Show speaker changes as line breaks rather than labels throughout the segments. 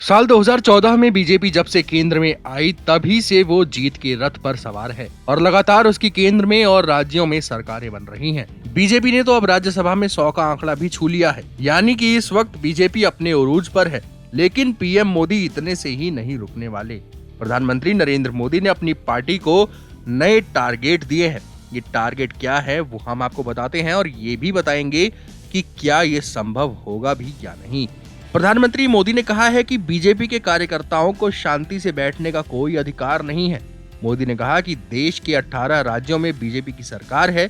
साल 2014 में बीजेपी जब से केंद्र में आई तभी से वो जीत के रथ पर सवार है और लगातार उसकी केंद्र में और राज्यों में सरकारें बन रही हैं। बीजेपी ने तो अब राज्यसभा में 100 का आंकड़ा भी छू लिया है, यानी कि इस वक्त बीजेपी अपने उरूज पर है। लेकिन पीएम मोदी इतने से ही नहीं रुकने वाले। प्रधानमंत्री नरेंद्र मोदी ने अपनी पार्टी को नए टारगेट दिए हैं। ये टारगेट क्या है वो हम आपको बताते हैं और ये भी बताएंगे कि क्या ये संभव होगा भी या नहीं। प्रधानमंत्री मोदी ने कहा है कि बीजेपी के कार्यकर्ताओं को शांति से बैठने का कोई अधिकार नहीं है। मोदी ने कहा कि देश के 18 राज्यों में बीजेपी की सरकार है।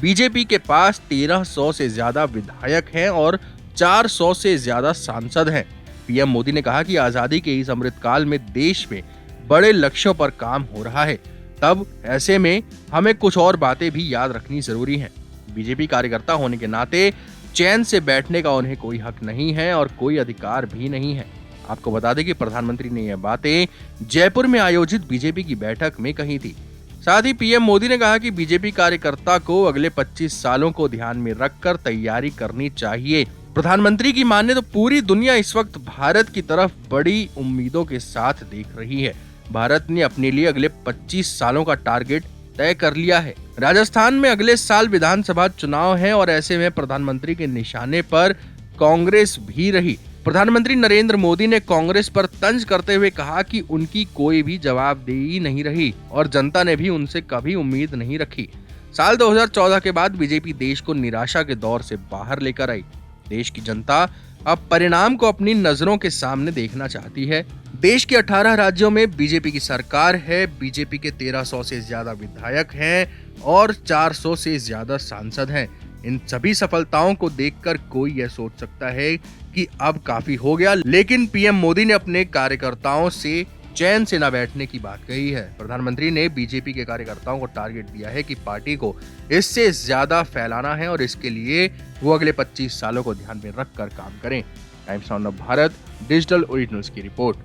बीजेपी के पास 1300 से ज्यादा विधायक हैं और 400 से ज्यादा सांसद हैं। पीएम मोदी ने कहा कि आजादी के इस अमृत काल में देश में बड़े लक्ष्यों पर काम हो रहा है। तब ऐसे में हमें कुछ और बातें भी याद रखनी जरूरी हैं। बीजेपी कार्यकर्ता होने के नाते चैन से बैठने का उन्हें कोई हक नहीं है और कोई अधिकार भी नहीं है। आपको बता दें कि प्रधानमंत्री ने यह बातें जयपुर में आयोजित बीजेपी की बैठक में कही थी। साथ ही पीएम मोदी ने कहा कि बीजेपी कार्यकर्ता को अगले 25 सालों को ध्यान में रखकर तैयारी करनी चाहिए। प्रधानमंत्री की माने तो पूरी दुनिया इस वक्त भारत की तरफ बड़ी उम्मीदों के साथ देख रही है। भारत ने अपने लिए अगले 25 सालों का टारगेट तय कर लिया है। राजस्थान में अगले साल विधानसभा चुनाव है और ऐसे में प्रधानमंत्री के निशाने पर कांग्रेस भी रही। प्रधानमंत्री नरेंद्र मोदी ने कांग्रेस पर तंज करते हुए कहा कि उनकी कोई भी जवाबदेही नहीं रही और जनता ने भी उनसे कभी उम्मीद नहीं रखी। साल 2014 के बाद बीजेपी देश को निराशा के दौर से बाहर लेकर आई। देश की जनता अब परिणाम को अपनी नजरों के सामने देखना चाहती है। देश के 18 राज्यों में बीजेपी की सरकार है। बीजेपी के 1300 से ज्यादा विधायक हैं और 400 से ज्यादा सांसद हैं। इन सभी सफलताओं को देखकर कोई यह सोच सकता है कि अब काफी हो गया, लेकिन पीएम मोदी ने अपने कार्यकर्ताओं से चैन से न बैठने की बात कही है। प्रधानमंत्री ने बीजेपी के कार्यकर्ताओं को टारगेट दिया है कि पार्टी को इससे ज्यादा फैलाना है और इसके लिए वो अगले 25 सालों को ध्यान में रखकर काम करें। Times of Bharat digital originals की रिपोर्ट।